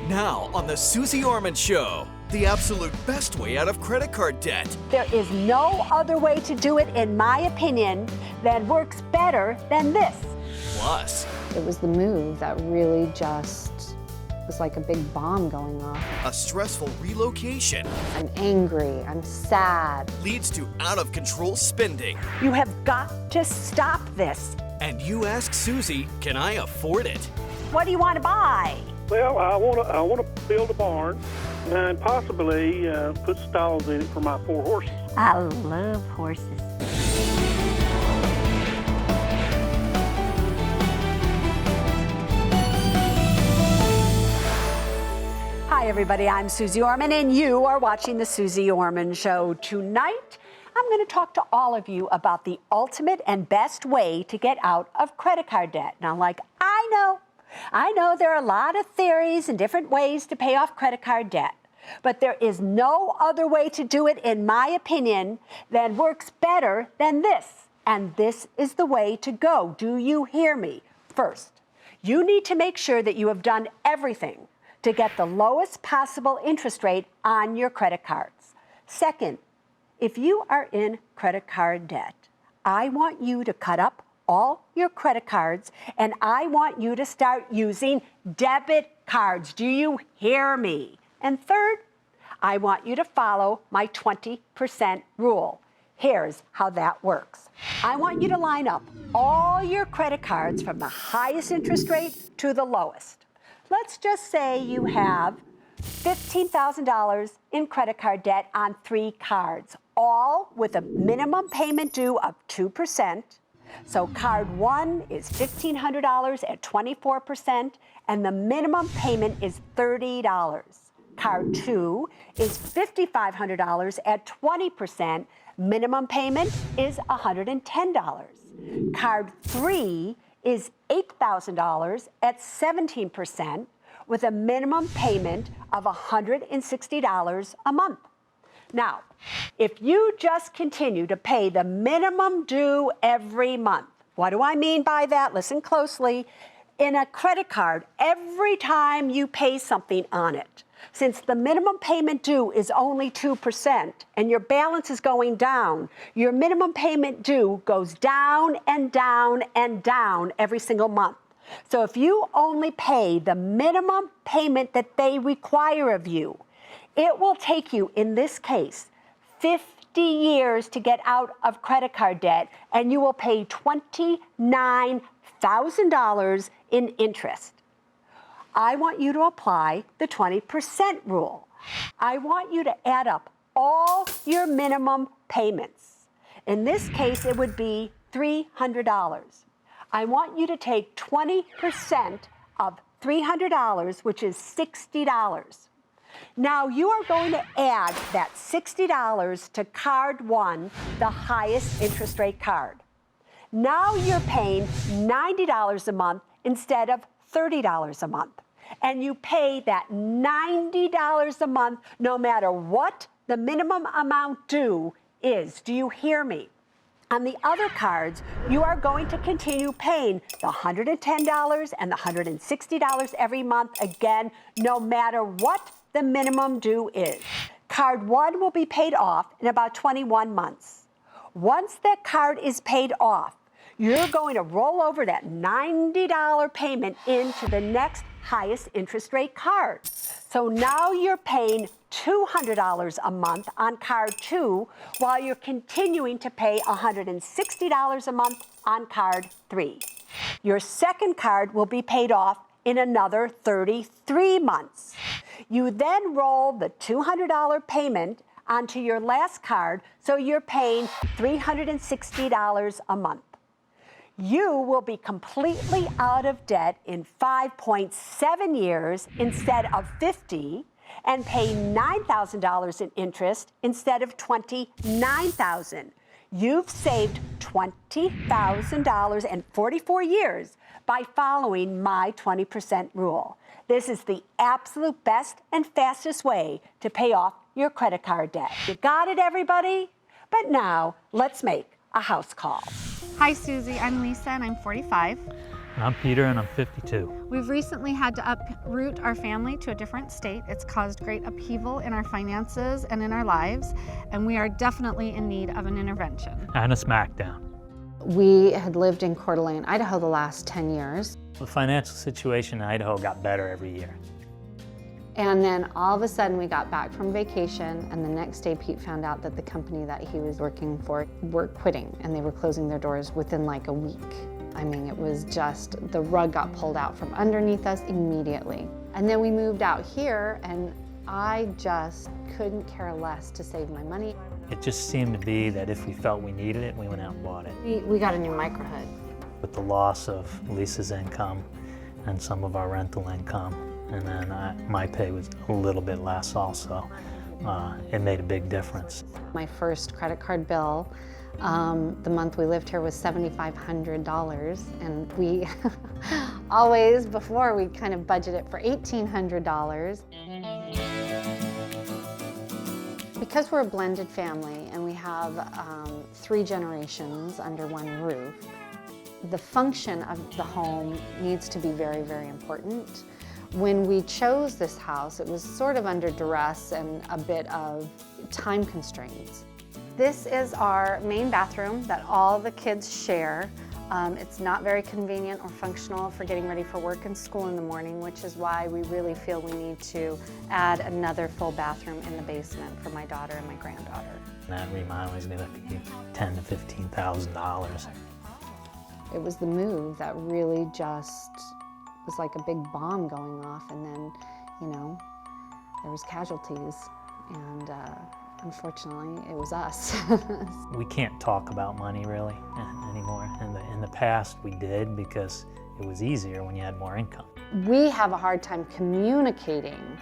Now on the Suze Orman Show, the absolute best way out of credit card debt. There is no other way to do it, in my opinion, that works better than this. Plus, it was the move that really just was like a big bomb going off. a stressful relocation I'm angry, I'm sad. leads to out-of-control spending. You have got to stop this. And you ask Suze, can I afford it? What do you want to buy? Well, I want to build a barn and possibly put stalls in it for my 4 horses. I love horses. Hi, everybody. I'm Suze Orman, and you are watching the Suze Orman Show. Tonight, I'm going to talk to all of you about the ultimate and best way to get out of credit card debt. Now, I know there are a lot of theories and different ways to pay off credit card debt, but there is no other way to do it, in my opinion, that works better than this. And this is the way to go. Do you hear me? First, you need to make sure that you have done everything to get the lowest possible interest rate on your credit cards. Second, if you are in credit card debt, I want you to cut up all your credit cards, and I want you to start using debit cards. Do you hear me? And third, I want you to follow my 20% rule. Here's how that works. I want you to line up all your credit cards from the highest interest rate to the lowest. Let's just say you have $15,000 in credit card debt on 3 cards, all with a minimum payment due of 2%. So card 1 is $1,500 at 24%, and the minimum payment is $30. Card 2 is $5,500 at 20%, minimum payment is $110. Card 3 is $8,000 at 17%, with a minimum payment of $160 a month. Now, if you just continue to pay the minimum due every month, what do I mean by that? Listen closely. In a credit card, every time you pay something on it, since the minimum payment due is only 2% and your balance is going down, your minimum payment due goes down and down and down every single month. So if you only pay the minimum payment that they require of you, it will take you, in this case, 50 years to get out of credit card debt, and you will pay $29,000 in interest. I want you to apply the 20% rule. I want you to add up all your minimum payments. In this case, it would be $300. I want you to take 20% of $300, which is $60. Now, you are going to add that $60 to card 1, the highest interest rate card. Now you're paying $90 a month instead of $30 a month. And you pay that $90 a month no matter what the minimum amount due is. Do you hear me? On the other cards, you are going to continue paying the $110 and the $160 every month, again, no matter what the minimum due is. Card 1 will be paid off in about 21 months. Once that card is paid off, you're going to roll over that $90 payment into the next highest interest rate card. So now you're paying $200 a month on card 2 while you're continuing to pay $160 a month on card 3. Your second card will be paid off in another 33 months. You then roll the $200 payment onto your last card, so you're paying $360 a month. You will be completely out of debt in 5.7 years instead of 50, and pay $9,000 in interest instead of $29,000. You've saved $20,000 in 44 years by following my 20% rule. This is the absolute best and fastest way to pay off your credit card debt. You got it, everybody? But now, let's make a house call. Hi, Susie. I'm Lisa, and I'm 45. I'm Peter and I'm 52. We've recently had to uproot our family to a different state. It's caused great upheaval in our finances and in our lives, and we are definitely in need of an intervention. And a smackdown. We had lived in Coeur d'Alene, Idaho the last 10 years. The financial situation in Idaho got better every year. And then all of a sudden we got back from vacation, and the next day Pete found out that the company that he was working for were quitting, and they were closing their doors within like a week. I mean, it was just, the rug got pulled out from underneath us immediately. And then we moved out here, and I just couldn't care less to save my money. It just seemed to be that if we felt we needed it, we went out and bought it. We got a new microhood. With the loss of Lisa's income and some of our rental income, and then my pay was a little bit less also, it made a big difference. My first credit card bill, the month we lived here, was $7,500, and we always, before, we kind of budgeted for $1,800. Because we're a blended family and we have 3 generations under one roof, the function of the home needs to be very, very important. When we chose this house, it was sort of under duress and a bit of time constraints. This is our main bathroom that all the kids share. It's not very convenient or functional for getting ready for work and school in the morning, which is why we really feel we need to add another full bathroom in the basement for my daughter and my granddaughter. That remodel is going to be $10,000 to $15,000. It was the move that really just was like a big bomb going off, and then, you know, there was casualties, and unfortunately, it was us. We can't talk about money really anymore. In the past, we did because it was easier when you had more income. We have a hard time communicating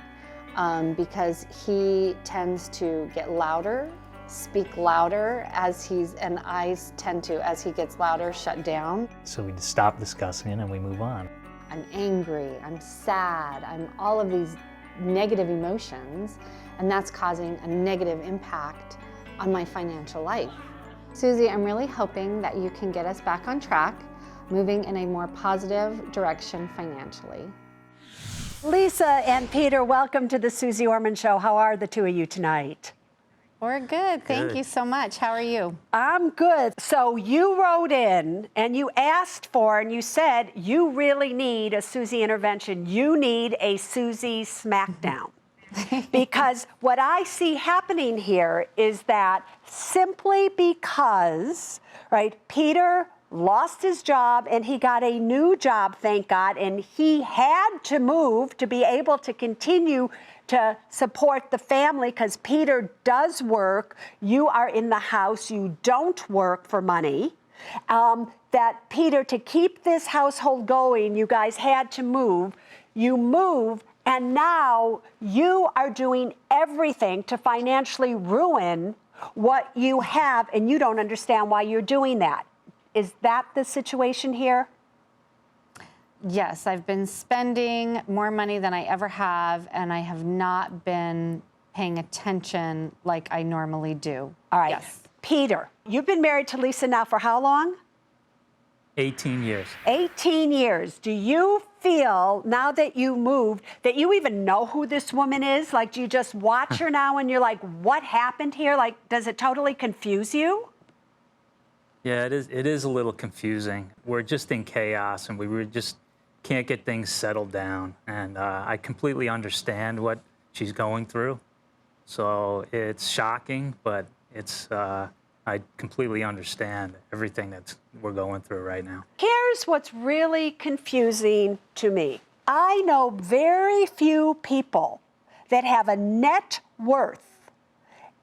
because he tends to get louder, speak louder and I tend to, as he gets louder, shut down. So we stop discussing it and we move on. I'm angry, I'm sad, I'm all of these negative emotions, and that's causing a negative impact on my financial life. Susie, I'm really hoping that you can get us back on track, moving in a more positive direction financially. Lisa and Peter, welcome to the Suze Orman Show. How are the two of you tonight? We're good. Thank you so much. How are you? I'm good. So you wrote in and you asked for, and you said you really need a Suze intervention. You need a Suze smackdown. Because what I see happening here is that simply because, right, Peter lost his job and he got a new job, thank God, and he had to move to be able to continue to support the family because Peter does work. You are in the house. You don't work for money. That Peter, to keep this household going, you guys had to move. You moved, and now you are doing everything to financially ruin what you have, and you don't understand why you're doing that. Is that the situation here? Yes, I've been spending more money than I ever have, and I have not been paying attention like I normally do. All right. Yes. Peter, you've been married to Lisa now for how long? 18 years. 18 years. Do you feel, now that you moved, that you even know who this woman is? Like, do you just watch her now and you're like, what happened here? Like, does it totally confuse you? Yeah, it is a little confusing. We're just in chaos and we just can't get things settled down. And I completely understand what she's going through. So it's shocking, but it's, I completely understand everything that we're going through right now. Here's what's really confusing to me. I know very few people that have a net worth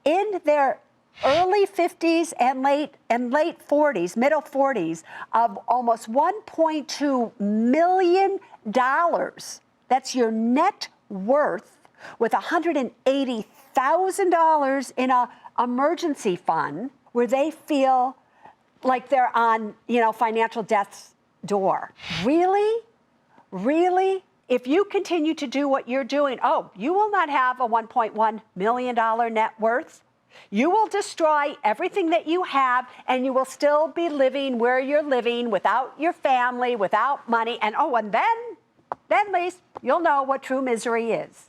in their early 50s and late 40s, middle 40s, of almost $1.2 million. That's your net worth, with $180,000 in an emergency fund, where they feel like they're on, financial death's door. Really? Really? If you continue to do what you're doing, you will not have a $1.1 million net worth. You will destroy everything that you have, and you will still be living where you're living without your family, without money. And then, Lise, you'll know what true misery is.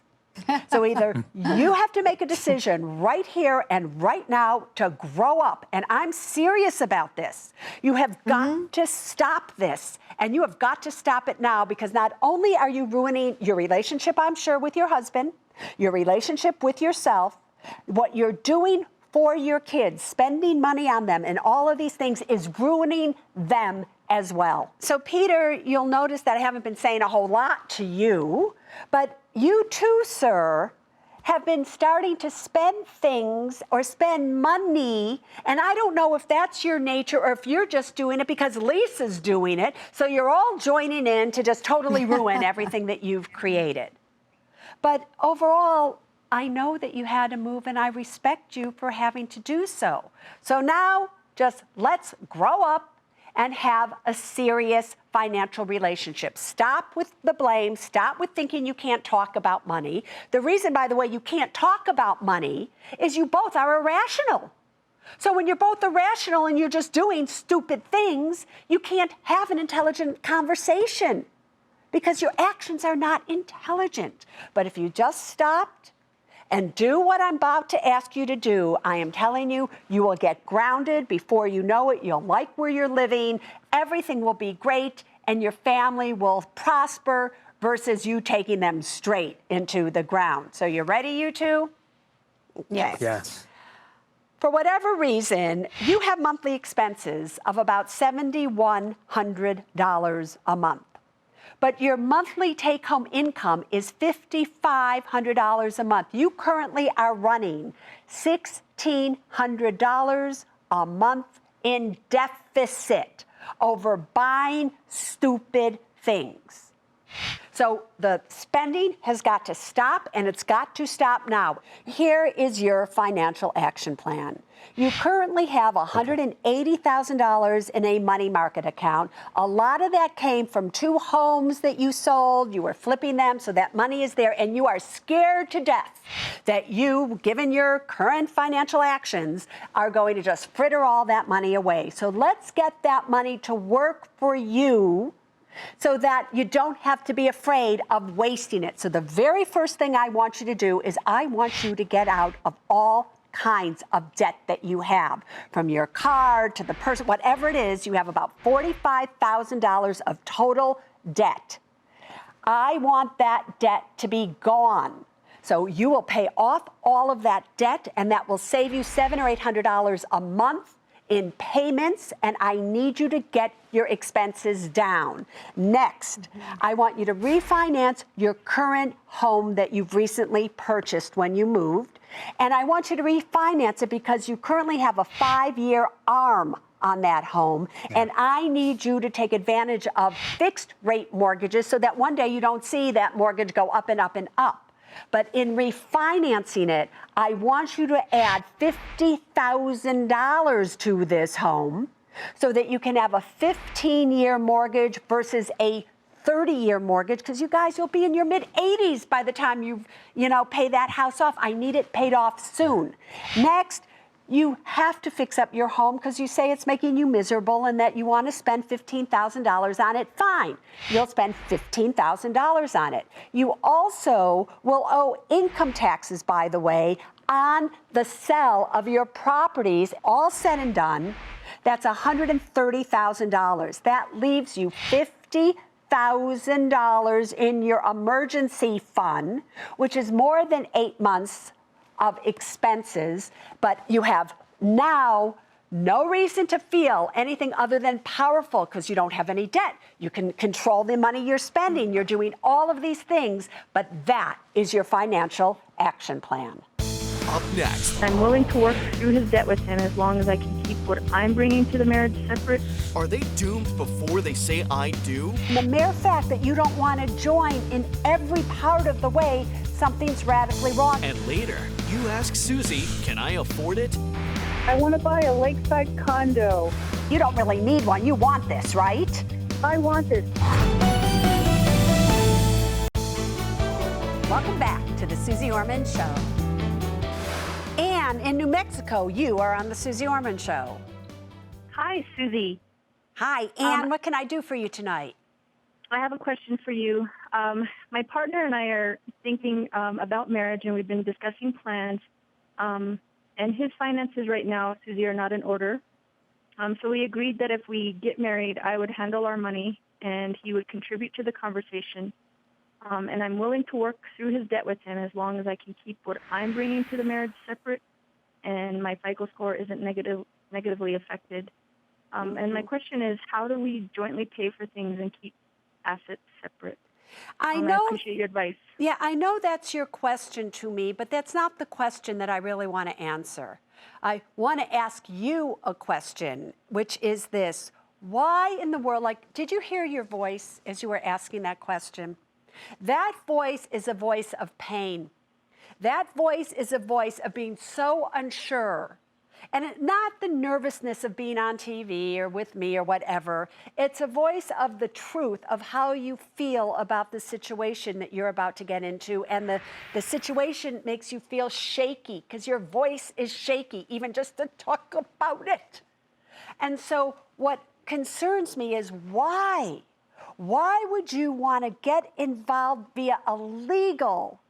So either you have to make a decision right here and right now to grow up. And I'm serious about this. You have got to stop this. And you have got to stop it now, because not only are you ruining your relationship, I'm sure, with your husband, your relationship with yourself, what you're doing for your kids, spending money on them, and all of these things is ruining them as well. So, Peter, you'll notice that I haven't been saying a whole lot to you, but you too, sir, have been starting to spend things or spend money, and I don't know if that's your nature or if you're just doing it because Lisa's doing it, so you're all joining in to just totally ruin everything that you've created. But overall, I know that you had to move, and I respect you for having to do so. So now, just let's grow up and have a serious financial relationship. Stop with the blame. Stop with thinking you can't talk about money. The reason, by the way, you can't talk about money is you both are irrational. So when you're both irrational and you're just doing stupid things, you can't have an intelligent conversation because your actions are not intelligent. But if you just stopped and do what I'm about to ask you to do, I am telling you, you will get grounded before you know it. You'll like where you're living. Everything will be great, and your family will prosper versus you taking them straight into the ground. So you ready, you two? Yes. Yes. For whatever reason, you have monthly expenses of about $7,100 a month. But your monthly take-home income is $5,500 a month. You currently are running $1,600 a month in deficit over buying stupid things. So the spending has got to stop, and it's got to stop now. Here is your financial action plan. You currently have $180,000 in a money market account. A lot of that came from 2 homes that you sold. You were flipping them, so that money is there, and you are scared to death that you, given your current financial actions, are going to just fritter all that money away. So let's get that money to work for you so that you don't have to be afraid of wasting it. So the very first thing I want you to do is I want you to get out of all kinds of debt that you have, from your card to the person, whatever it is. You have about $45,000 of total debt. I want that debt to be gone. So you will pay off all of that debt, and that will save you $700 or $800 a month in payments, and I need you to get your expenses down. Next, I want you to refinance your current home that you've recently purchased when you moved, and I want you to refinance it because you currently have a 5-year ARM on that home, and I need you to take advantage of fixed rate mortgages so that one day you don't see that mortgage go up and up and up. But in refinancing it, I want you to add $50,000 to this home so that you can have a 15-year mortgage versus a 30-year mortgage, because you guys, you'll be in your mid-80s by the time you pay that house off. I need it paid off soon. Next, you have to fix up your home because you say it's making you miserable and that you want to spend $15,000 on it. Fine, you'll spend $15,000 on it. You also will owe income taxes, by the way, on the sale of your properties. All said and done, that's $130,000. That leaves you $50,000 in your emergency fund, which is more than 8 months of expenses, but you have now no reason to feel anything other than powerful because you don't have any debt. You can control the money you're spending. You're doing all of these things, but that is your financial action plan. Up next, I'm willing to work through his debt with him as long as I can keep what I'm bringing to the marriage separate. are they doomed before they say I do? The mere fact that you don't want to join in every part of the way, something's radically wrong. And later, you ask Susie, can I afford it? I want to buy a lakeside condo. You don't really need one. You want this, right? I want this. Welcome back to the Suze Orman Show. Anne in New Mexico, you are on the Suze Orman Show. Hi, Susie. Hi, Anne. What can I do for you tonight? I have a question for you. My partner and I are thinking about marriage, and we've been discussing plans. And his finances right now, Susie, are not in order. So we agreed that if we get married, I would handle our money, and he would contribute to the conversation. And I'm willing to work through his debt with him as long as I can keep what I'm bringing to the marriage separate, and my FICO score isn't negatively affected. And my question is, how do we jointly pay for things and keep assets separate? I I appreciate your advice. Yeah, I know that's your question to me, but that's not the question that I really want to answer. I want to ask you a question, which is this. Why in the world, did you hear your voice as you were asking that question? That voice is a voice of pain. That voice is a voice of being so unsure. And not the nervousness of being on TV or with me or whatever. It's a voice of the truth of how you feel about the situation that you're about to get into. And the situation makes you feel shaky because your voice is shaky, even just to talk about it. And so what concerns me is why? Why would you want to get involved via a legal,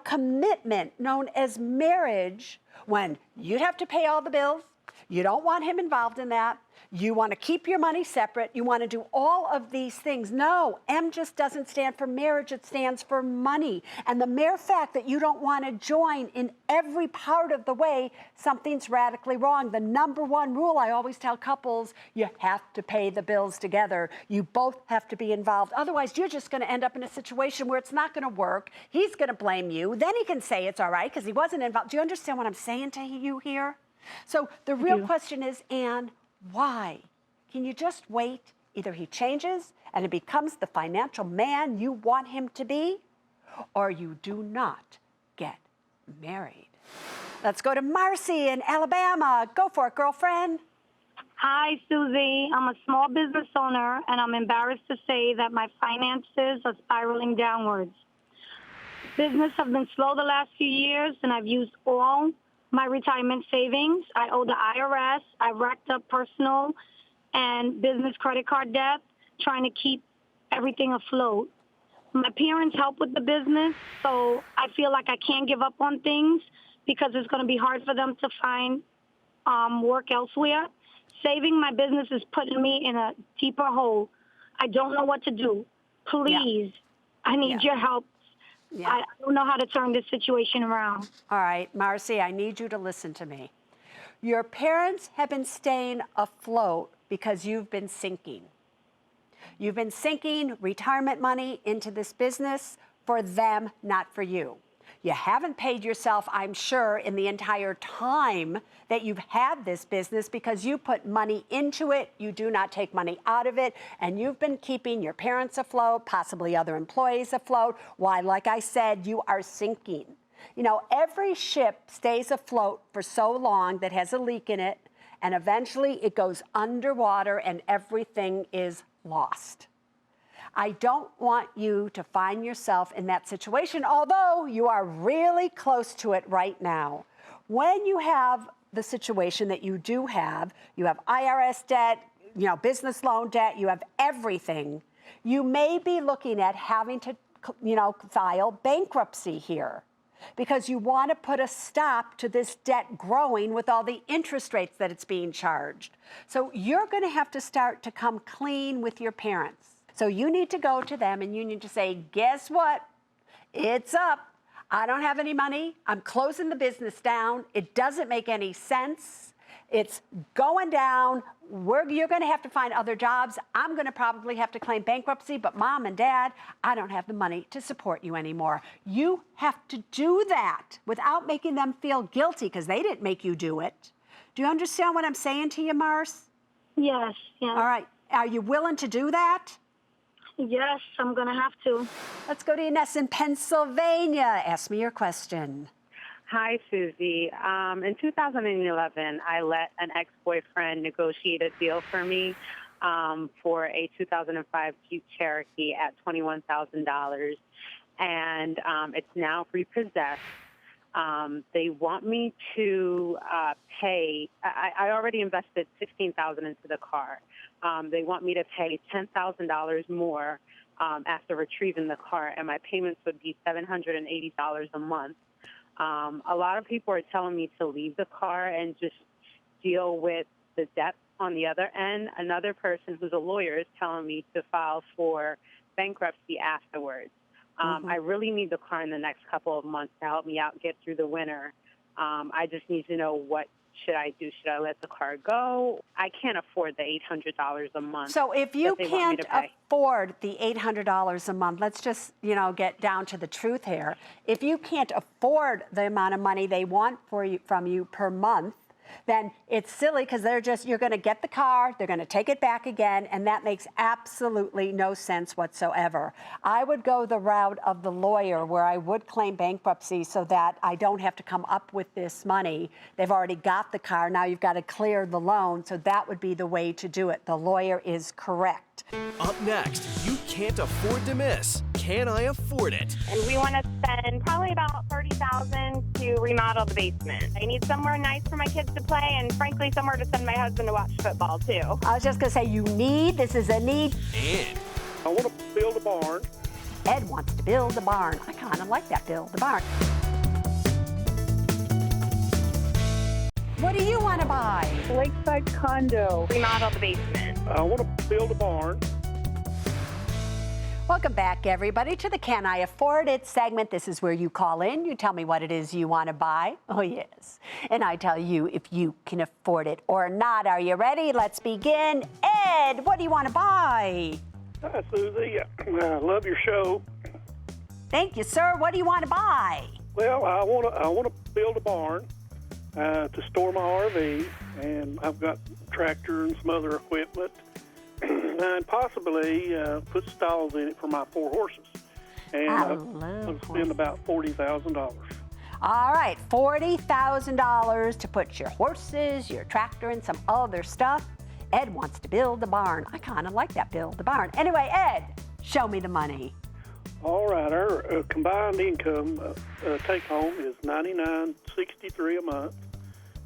commitment known as marriage when you'd have to pay all the bills? You don't want him involved in that. You want to keep your money separate. You want to do all of these things. No, M just doesn't stand for marriage. It stands for money. And the mere fact that you don't want to join in every part of the way, something's radically wrong. The number one rule I always tell couples, you have to pay the bills together. You both have to be involved. Otherwise, you're just going to end up in a situation where it's not going to work. He's going to blame you. Then he can say it's all right because he wasn't involved. Do you understand what I'm saying to you here? So the real question is, Anne, why? Can you just wait? Either he changes and it becomes the financial man you want him to be, or you do not get married. Let's go to Marcy in Alabama. Go for it, girlfriend. Hi, Susie. I'm a small business owner, and I'm embarrassed to say that my finances are spiraling downwards. Business have been slow the last few years, and I've used all my retirement savings. I owe the IRS. I racked up personal and business credit card debt, trying to keep everything afloat. My parents help with the business, so I feel like I can't give up on things because it's going to be hard for them to find work elsewhere. Saving my business is putting me in a deeper hole. I don't know what to do. Please, I need your help. I don't know how to turn this situation around. All right, Marcy, I need you to listen to me. Your parents have been staying afloat because you've been sinking. You've been sinking retirement money into this business for them, not for you. You haven't paid yourself, I'm sure, in the entire time that you've had this business because you put money into it, you do not take money out of it, and you've been keeping your parents afloat, possibly other employees afloat. Why, like I said, you are sinking. Every ship stays afloat for so long that has a leak in it, and eventually it goes underwater and everything is lost. I don't want you to find yourself in that situation, although you are really close to it right now. When you have the situation that you do have, you have IRS debt, business loan debt, you have everything, you may be looking at having to, file bankruptcy here because you want to put a stop to this debt growing with all the interest rates that it's being charged. So you're going to have to start to come clean with your parents. So you need to go to them and you need to say, guess what? It's up. I don't have any money. I'm closing the business down. It doesn't make any sense. It's going down. You're going to have to find other jobs. I'm going to probably have to claim bankruptcy, but Mom and Dad, I don't have the money to support you anymore. You have to do that without making them feel guilty because they didn't make you do it. Do you understand what I'm saying to you, Mars? Yes. All right. Are you willing to do that? Yes, I'm going to have to. Let's go to Ines in Pennsylvania. Ask me your question. Hi, Susie. In 2011, I let an ex-boyfriend negotiate a deal for me for a 2005 Jeep Cherokee at $21,000, and it's now repossessed. They want me to pay. I already invested $16,000 into the car. They want me to pay $10,000 more after retrieving the car, and my payments would be $780 a month. A lot of people are telling me to leave the car and just deal with the debt on the other end. Another person who's a lawyer is telling me to file for bankruptcy afterwards. I really need the car in the next couple of months to help me out get through the winter. I just need to know, what should I do? Should I let the car go? I can't afford the $800 a month. So if you can't afford the $800 a month, let's just, get down to the truth here. If you can't afford the amount of money they want from you per month, then it's silly, because you're going to get the car, they're going to take it back again, and that makes absolutely no sense whatsoever. I would go the route of the lawyer, where I would claim bankruptcy so that I don't have to come up with this money. They've already got the car, now you've got to clear the loan, so that would be the way to do it. The lawyer is correct. Up next, you can't afford to miss. Can I afford it? And we want to spend probably about $30,000 to remodel the basement. I need somewhere nice for my kids to play, and frankly, somewhere to send my husband to watch football too. I was just going to say, this is a need. And I want to build a barn. Ed wants to build a barn. I kind of like that, build a barn. What do you want to buy? Lakeside condo. Remodel the basement. I want to build a barn. Welcome back, everybody, to the Can I Afford It segment. This is where you call in. You tell me what it is you want to buy. Oh, yes. And I tell you if you can afford it or not. Are you ready? Let's begin. Ed, what do you want to buy? Hi, Susie. I love your show. Thank you, sir. What do you want to buy? Well, I want to build a barn to store my RV, and I've got a tractor and some other equipment. And possibly put stalls in it for my 4 horses. And I'll spend about $40,000. All right, $40,000 to put your horses, your tractor, and some other stuff. Ed wants to build a barn. I kind of like that, build a barn. Anyway, Ed, show me the money. All right, our combined income take home is $99.63 a month,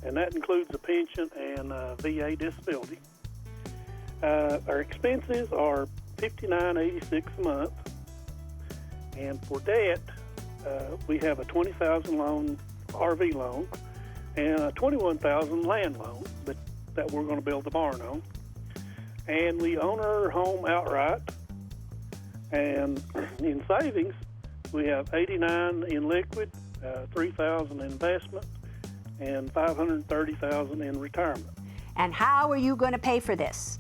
and that includes a pension and VA disability. Our expenses are $59.86 a month, and for debt, we have a $20,000 RV loan and a $21,000 land loan that we're going to build the barn on. And we own our home outright. And in savings, we have $89,000 in liquid, $3,000 in investment, and $530,000 in retirement. And how are you going to pay for this?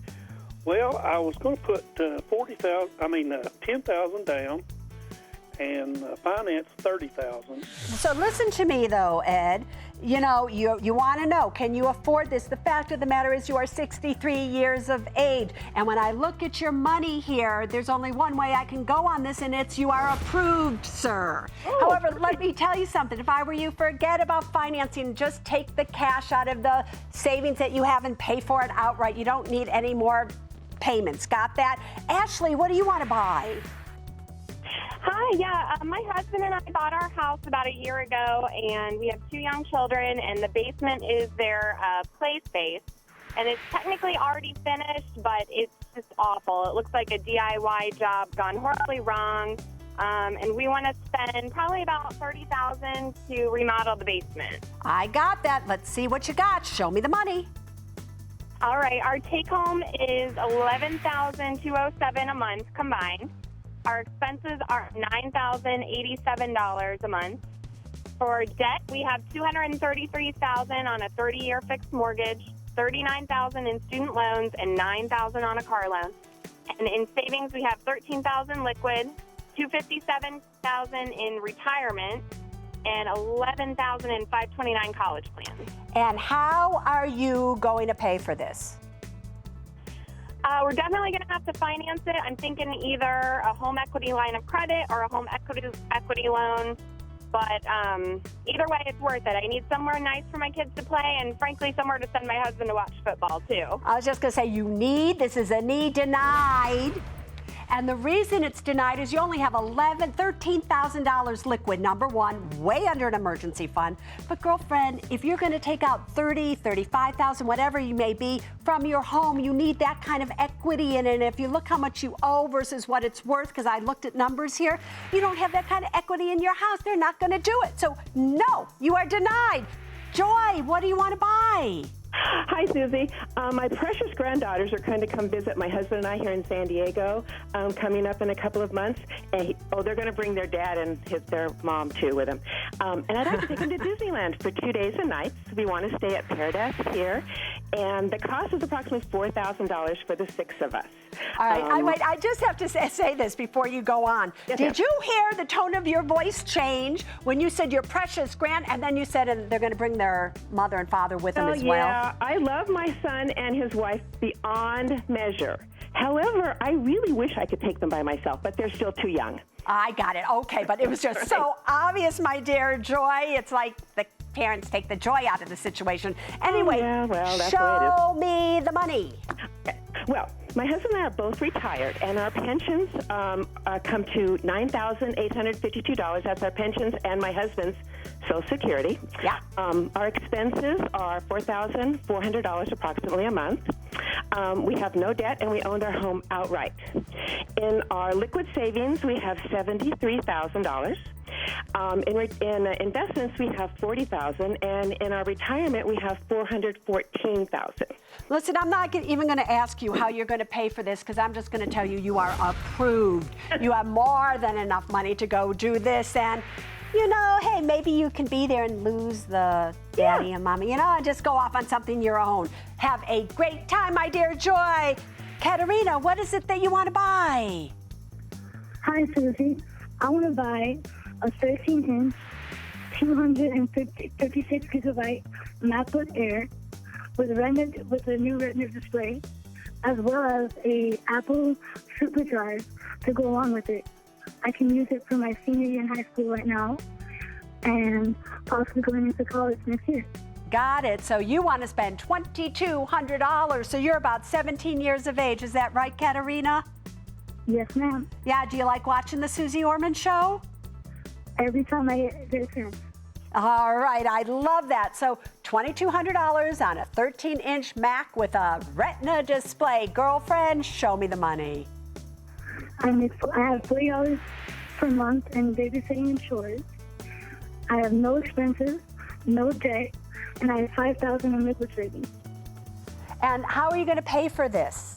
Well, I was going to put $10,000 down and finance $30,000. So listen to me, though, Ed. You want to know, can you afford this? The fact of the matter is you are 63 years of age. And when I look at your money here, there's only one way I can go on this, and it's you are approved, sir. However, let me tell you something. If I were you, forget about financing. Just take the cash out of the savings that you have and pay for it outright. You don't need any more payments. Got that? Ashley, what do you want to buy? Hi, yeah. My husband and I bought our house about a year ago, and we have 2 young children, and the basement is their play space. And it's technically already finished, but it's just awful. It looks like a DIY job gone horribly wrong. And we want to spend probably about $30,000 to remodel the basement. I got that. Let's see what you got. Show me the money. All right. Our take-home is $11,207 a month combined. Our expenses are $9,087 a month. For debt, we have $233,000 on a 30-year fixed mortgage, $39,000 in student loans, and $9,000 on a car loan. And in savings, we have $13,000 liquid, $257,000 in retirement, and $11,000 in 529 college plans. And how are you going to pay for this? We're definitely going to have to finance it. I'm thinking either a home equity line of credit or a home equity loan. But either way, it's worth it. I need somewhere nice for my kids to play, and frankly, somewhere to send my husband to watch football, too. I was just going to say, this is a need denied. And the reason it's denied is you only have $13,000 liquid, number one, way under an emergency fund. But girlfriend, if you're going to take out $30,000, $35,000, whatever you may be from your home, you need that kind of equity in it. And if you look how much you owe versus what it's worth, because I looked at numbers here, you don't have that kind of equity in your house. They're not going to do it. So no, you are denied. Joy, what do you want to buy? Hi, Susie. My precious granddaughters are going to come visit my husband and I here in San Diego coming up in a couple of months. And they're going to bring their dad and their mom, too, with them. And I'd like to take them to Disneyland for 2 days and nights. We want to stay at Paradise Pier. And the cost is approximately $4,000 for the 6 of us. All right, I just have to say this before you go on. Yes, Did you hear the tone of your voice change when you said your precious and then you said they're going to bring their mother and father with them as well? Yeah, I love my son and his wife beyond measure. However, I really wish I could take them by myself, but they're still too young. I got it. Okay, but it was just so obvious, my dear Joy. It's like the parents take the joy out of the situation. Anyway, yeah, well, that's show me the money. Okay. Well, my husband and I are both retired, and our pensions come to $9,852. That's our pensions and my husband's Social Security. Yeah. Our expenses are $4,400 approximately a month. We have no debt, and we owned our home outright. In our liquid savings, we have $73,000. In investments, we have $40,000, and in our retirement, we have $414,000. Listen, I'm not even going to ask you how you're going to pay for this because I'm just going to tell you you are approved. You have more than enough money to go do this, and hey, maybe you can be there and lose the daddy and mommy, and just go off on something your own. Have a great time, my dear Joy. Katerina, what is it that you want to buy? Hi, Susie. I want to buy a 13-inch, 256 gigabyte MacBook Air with a new Retina display, as well as a Apple SuperDrive to go along with it. I can use it for my senior year in high school right now and possibly going into college next year. Got it. So you want to spend $2,200. So you're about 17 years of age. Is that right, Katerina? Yes, ma'am. Yeah. Do you like watching the Suze Orman Show? Every time I get a chance. All right. I love that. So $2,200 on a 13-inch Mac with a Retina display. Girlfriend, show me the money. I have $40 per month in babysitting and chores. I have no expenses, no debt, and I have $5,000 in liquid savings. And how are you going to pay for this?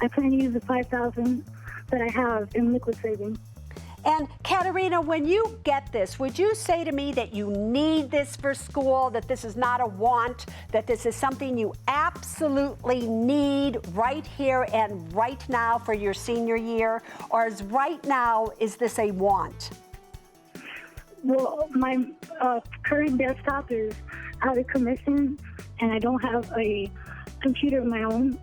I plan to use the $5,000 that I have in liquid savings. And Katerina, when you get this, would you say to me that you need this for school, that this is not a want, that this is something you absolutely need right here and right now for your senior year? Or is this a want? Well, my current desktop is out of commission, and I don't have a computer of my own,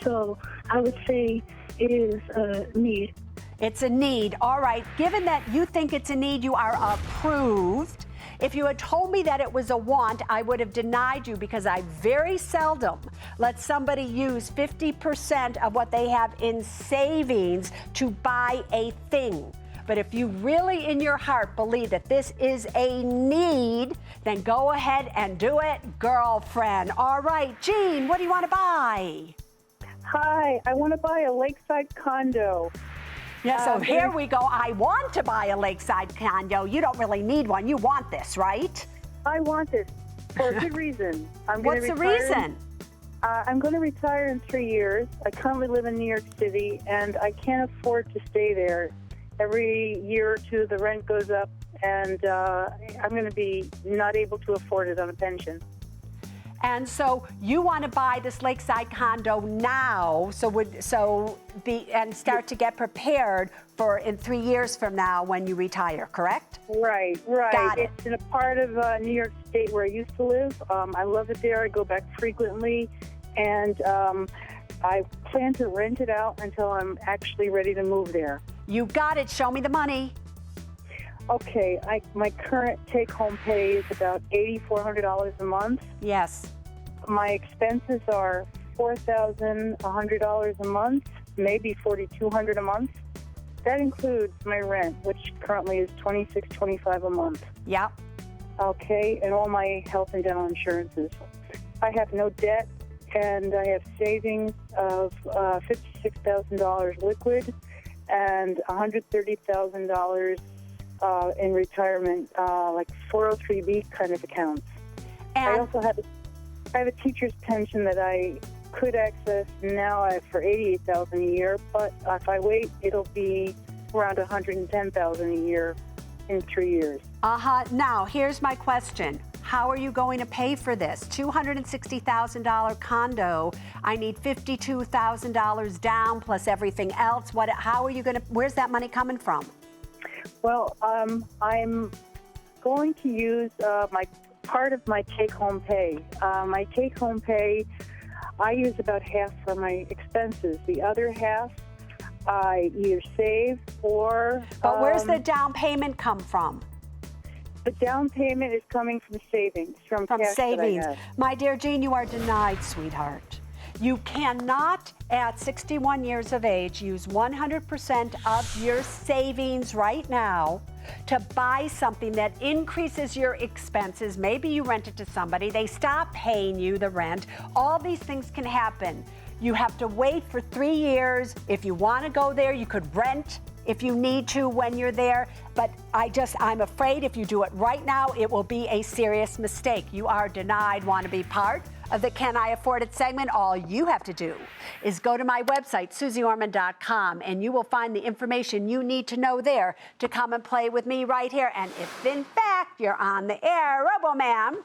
so I would say it is a need. It's a need. All right. Given that you think it's a need, you are approved. If you had told me that it was a want, I would have denied you because I very seldom let somebody use 50% of what they have in savings to buy a thing. But if you really in your heart believe that this is a need, then go ahead and do it, girlfriend. All right, Jean, what do you want to buy? Hi, I want to buy a lakeside condo. Yeah, so here we go. I want to buy a lakeside condo. You don't really need one. You want this, right? I want this for a good reason. What's the reason? I'm going to retire in 3 years. I currently live in New York City, and I can't afford to stay there. Every year or two, the rent goes up, and I'm going to be not able to afford it on a pension. And so you want to buy this lakeside condo now, and start to get prepared for in 3 years from now when you retire, correct? Right. Got it. It's in a part of New York State where I used to live. I love it there. I go back frequently, and I plan to rent it out until I'm actually ready to move there. You got it. Show me the money. Okay, my current take-home pay is about $8,400 a month. Yes. My expenses are $4,100 a month. maybe $4,200 a month. That includes my rent, which currently is $26.25 a month. Yeah. Okay, and all my health and dental insurances. I have no debt, and I have savings of $56,000 liquid and $130,000 in retirement, like 403B kind of accounts. And I also have a teacher's pension that I could access now for $88,000 a year, but if I wait, it'll be around $110,000 a year in 3 years. Now, here's my question. How are you going to pay for this? $260,000 condo. I need $52,000 down plus everything else. How are you going to, where's that money coming from? Well, I'm going to use part of my take-home pay. My take-home pay, I use about half for my expenses. The other half, I either save or... But where's the down payment come from? The down payment is coming from savings, from cash savings. that I have. My dear Jean, you are denied, sweetheart. You cannot, at 61 years of age, use 100% of your savings right now to buy something that increases your expenses. Maybe you rent it to somebody, they stop paying you the rent. All these things can happen. You have to wait for 3 years. If you want to go there, you could rent if you need to when you're there. But I'm afraid if you do it right now, it will be a serious mistake. You are denied. Want to be part of the Can I Afford It segment? All you have to do is go to my website, SuzeOrman.com, and you will find the information you need to know there to come and play with me right here. And if in fact you're on the air, Robo-Ma'am,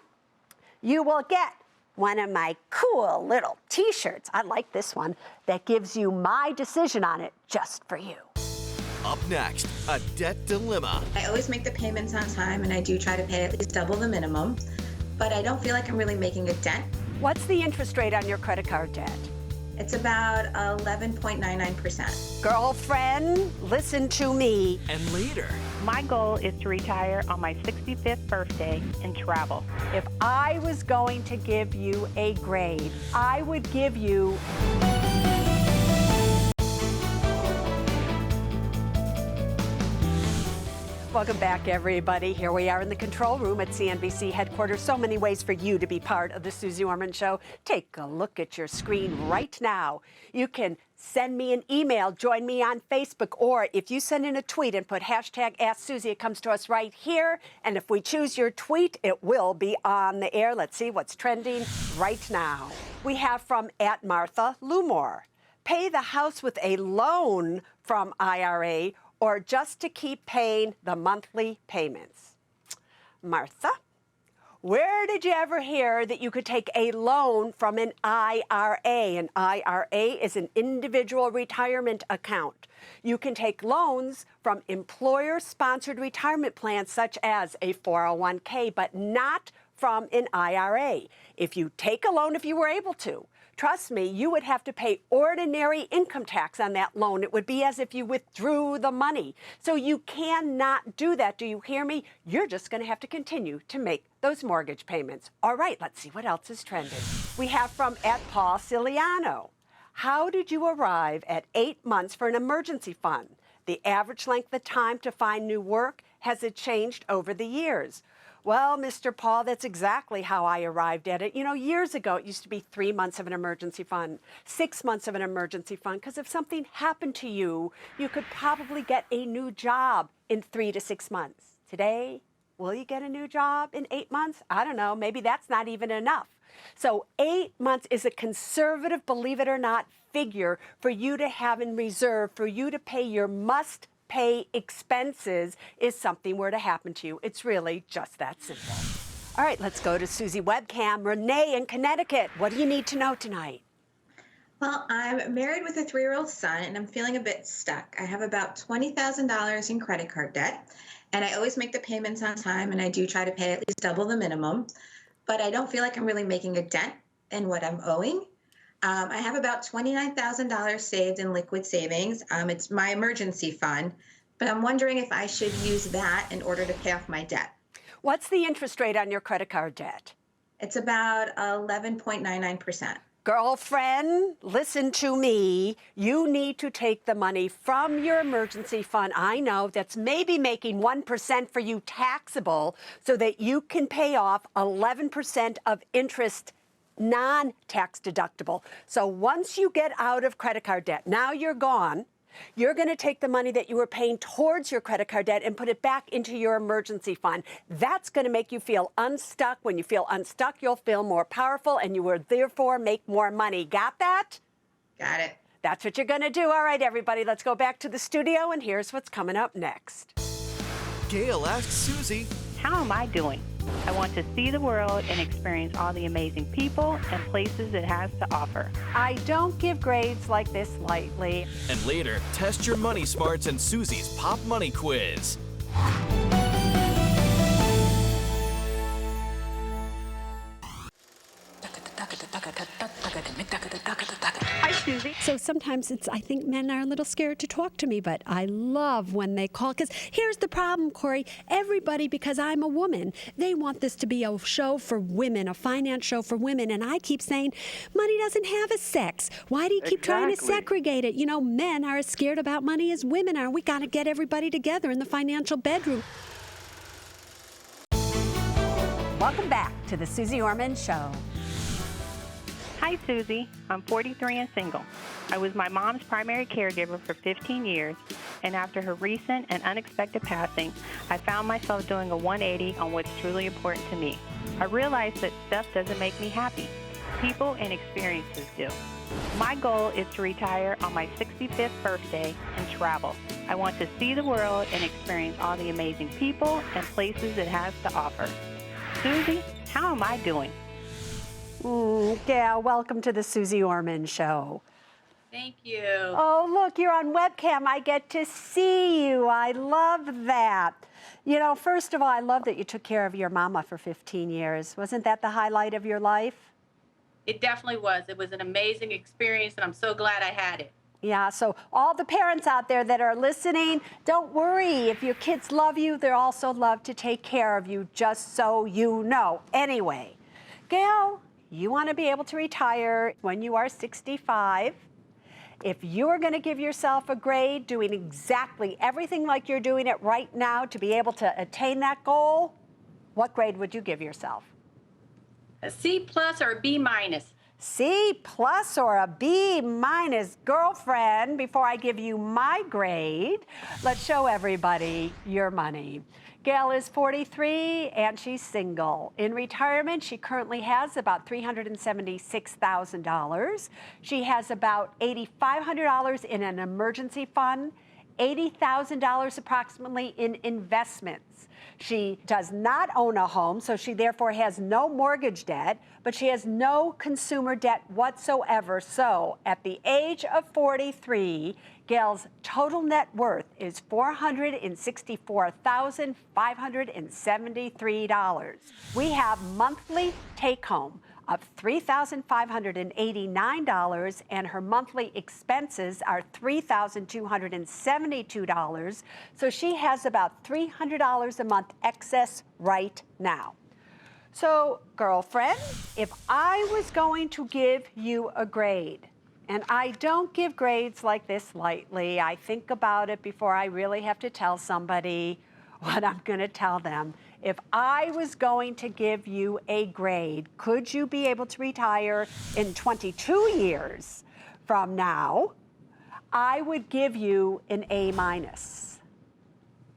you will get one of my cool little t-shirts. I like this one that gives you my decision on it just for you. Up next, a debt dilemma. I always make the payments on time, and I do try to pay at least double the minimum, but I don't feel like I'm really making a dent. What's the interest rate on your credit card debt? It's about 11.99%. Girlfriend, listen to me. And later, my goal is to retire on my 65th birthday and travel. If I was going to give you a grade, I would give you... Welcome back, everybody. Here we are in the control room at CNBC headquarters. So many ways for you to be part of the Suze Orman Show. Take a look at your screen right now. You can send me an email, join me on Facebook, or if you send in a tweet and put hashtag Ask Suze, it comes to us right here. And if we choose your tweet, it will be on the air. Let's see what's trending right now. We have from @Martha Lumore. Pay the house with a loan from IRA or just to keep paying the monthly payments. Martha, where did you ever hear that you could take a loan from an IRA? An IRA is an individual retirement account. You can take loans from employer-sponsored retirement plans such as a 401k, but not from an IRA. If you take a loan, if you were able to, trust me, you would have to pay ordinary income tax on that loan. It would be as if you withdrew the money. So you cannot do that. Do you hear me? You're just going to have to continue to make those mortgage payments. All right, let's see what else is trending. We have from @Paul Ciliano. How did you arrive at 8 months for an emergency fund? The average length of time to find new work, has it changed over the years? Well, Mr. Paul, that's exactly how I arrived at it. You know, years ago, it used to be 3 months of an emergency fund, 6 months of an emergency fund, because if something happened to you, you could probably get a new job in 3 to 6 months. Today, will you get a new job in 8 months? I don't know. Maybe that's not even enough. So 8 months is a conservative, believe it or not, figure for you to have in reserve, for you to pay your must-pay expenses if something were to happen to you. It's really just that simple. All right, let's go to Suze webcam. Renee in Connecticut, what do you need to know tonight? Well, I'm married with a 3-year-old son, and I'm feeling a bit stuck. I have about $20,000 in credit card debt, and I always make the payments on time, and I do try to pay at least double the minimum, but I don't feel like I'm really making a dent in what I'm owing. I have about $29,000 saved in liquid savings. It's my emergency fund, but I'm wondering if I should use that in order to pay off my debt. What's the interest rate on your credit card debt? It's about 11.99%. Girlfriend, listen to me. You need to take the money from your emergency fund. I know that's maybe making 1% for you taxable so that you can pay off 11% of interest non-tax deductible. So once you get out of credit card debt, now you're gone, you're going to take the money that you were paying towards your credit card debt and put it back into your emergency fund. That's going to make you feel unstuck. When you feel unstuck, you'll feel more powerful and you will therefore make more money. Got that? Got it. That's what you're going to do. All right, everybody, let's go back to the studio and here's what's coming up next. Gail asks Suze, How am I doing? I want to see the world and experience all the amazing people and places it has to offer. I don't give grades like this lightly. and later, test your money smarts in Suze's Pop Money Quiz. Hi, Susie. So sometimes I think men are a little scared to talk to me, but I love when they call. Because here's the problem, Corey. Everybody, because I'm a woman, they want this to be a show for women, a finance show for women. And I keep saying, money doesn't have a sex. Why do you keep trying to segregate it? You know, men are as scared about money as women are. We got to get everybody together in the financial bedroom. Welcome back to the Suze Orman Show. Hi, Susie. I'm 43 and single. I was my mom's primary caregiver for 15 years, and after her recent and unexpected passing, I found myself doing a 180 on what's truly important to me. I realized that stuff doesn't make me happy. People and experiences do. My goal is to retire on my 65th birthday and travel. I want to see the world and experience all the amazing people and places it has to offer. Susie, how am I doing? Gail, welcome to the Suze Orman Show. Thank you. Oh, look, you're on webcam. I get to see you. I love that. You know, first of all, I love that you took care of your mama for 15 years. Wasn't that the highlight of your life? It definitely was. It was an amazing experience, and I'm so glad I had it. Yeah, so all the parents out there that are listening, don't worry. If your kids love you, they'll also love to take care of you, just so you know. Anyway, Gail, you want to be able to retire when you are 65. If you're going to give yourself a grade doing exactly everything like you're doing it right now to be able to attain that goal, what grade would you give yourself? A C+ or a B-. C+ or a B-. Girlfriend, before I give you my grade, let's show everybody your money. Gail is 43 and she's single. In retirement, she currently has about $376,000. She has about $8,500 in an emergency fund, $80,000 approximately in investments. She does not own a home, so she therefore has no mortgage debt, but she has no consumer debt whatsoever. So at the age of 43, Gail's total net worth is $464,573. We have monthly take-home of $3,589, and her monthly expenses are $3,272. So she has about $300 a month excess right now. So, girlfriend, if I was going to give you a grade, and I don't give grades like this lightly, I think about it before I really have to tell somebody what I'm going to tell them. If I was going to give you a grade, could you be able to retire in 22 years from now? I would give you an A-.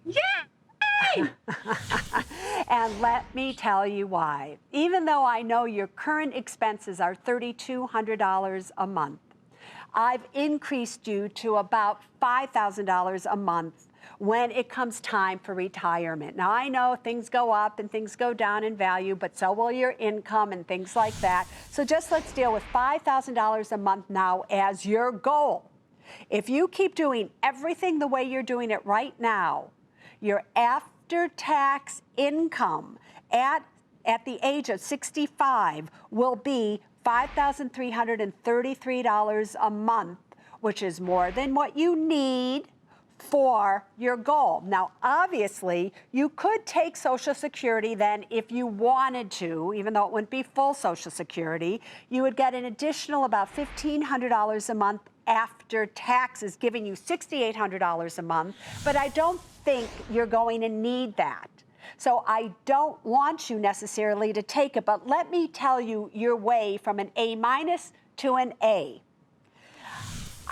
Yay! And let me tell you why. Even though I know your current expenses are $3,200 a month, I've increased you to about $5,000 a month when it comes time for retirement. Now, I know things go up and things go down in value, but so will your income and things like that. So just let's deal with $5,000 a month now as your goal. If you keep doing everything the way you're doing it right now, your after-tax income at the age of 65 will be $5,333 a month, which is more than what you need for your goal. Now, obviously, you could take Social Security then if you wanted to, even though it wouldn't be full Social Security. You would get an additional about $1,500 a month after taxes, giving you $6,800 a month. But I don't think you're going to need that. So I don't want you necessarily to take it, but let me tell you your way from an A- to an A.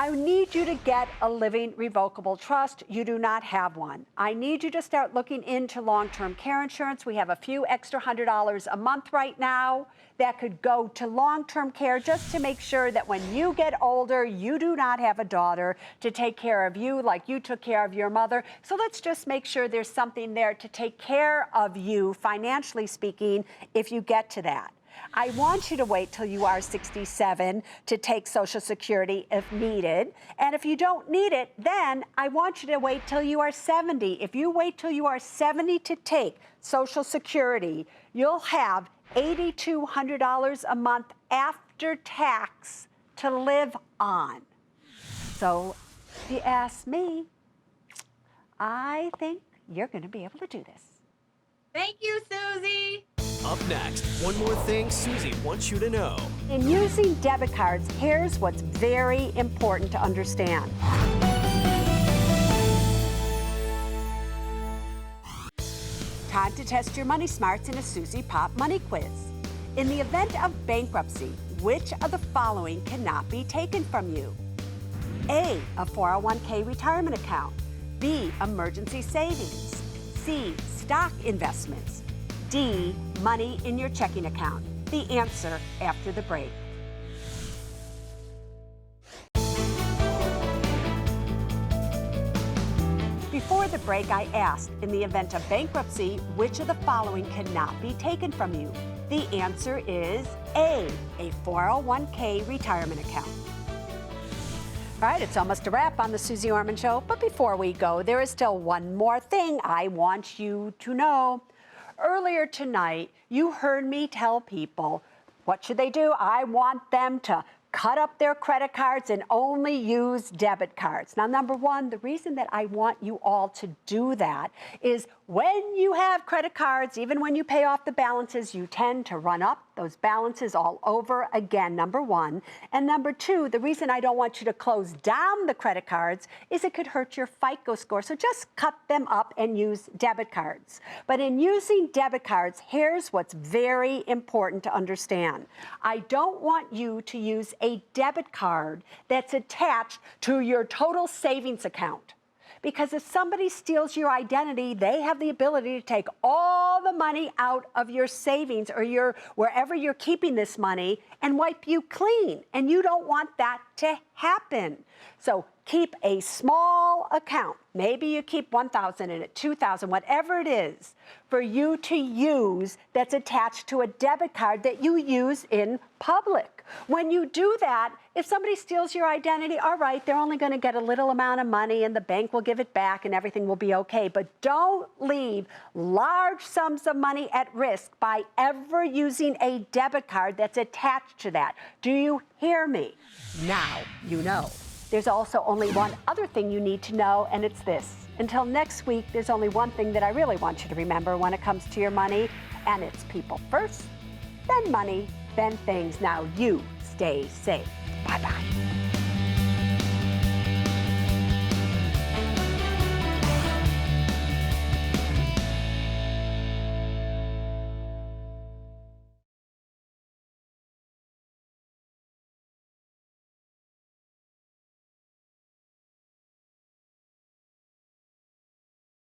I need you to get a living revocable trust. You do not have one. I need you to start looking into long-term care insurance. We have a few extra $100 a month right now that could go to long-term care just to make sure that when you get older, you do not have a daughter to take care of you like you took care of your mother. So let's just make sure there's something there to take care of you, financially speaking, if you get to that. I want you to wait till you are 67 to take Social Security if needed. And if you don't need it, then I want you to wait till you are 70. If you wait till you are 70 to take Social Security, you'll have $8,200 a month after tax to live on. So if you ask me, I think you're going to be able to do this. Thank you, Susie. Up next, one more thing Susie wants you to know. In using debit cards, here's what's very important to understand. Time to test your money smarts in a Susie Pop Money Quiz. In the event of bankruptcy, which of the following cannot be taken from you? A, a 401k retirement account. B, emergency savings. C, stock investments. D, money in your checking account. The answer after the break. Before the break, I asked, in the event of bankruptcy, which of the following cannot be taken from you? The answer is A, a 401k retirement account. All right, it's almost a wrap on the Suze Orman Show, but before we go, there is still one more thing I want you to know. Earlier tonight, you heard me tell people, what should they do? I want them to cut up their credit cards and only use debit cards. Now, number one, the reason that I want you all to do that is when you have credit cards, even when you pay off the balances, you tend to run up those balances all over again, number one. And number two, the reason I don't want you to close down the credit cards is it could hurt your FICO score. So just cut them up and use debit cards. But in using debit cards, here's what's very important to understand. I don't want you to use a debit card that's attached to your total savings account. Because if somebody steals your identity, they have the ability to take all the money out of your savings or your wherever you're keeping this money and wipe you clean. And you don't want that to happen. So keep a small account. Maybe you keep $1,000 in it, $2,000, whatever it is, for you to use that's attached to a debit card that you use in public. When you do that, if somebody steals your identity, all right, they're only going to get a little amount of money and the bank will give it back and everything will be okay. But don't leave large sums of money at risk by ever using a debit card that's attached to that. Do you hear me? Now you know. There's also only one other thing you need to know, and it's this. Until next week, there's only one thing that I really want you to remember when it comes to your money, and it's people first, then money, then things. Now you stay safe. Bye-bye.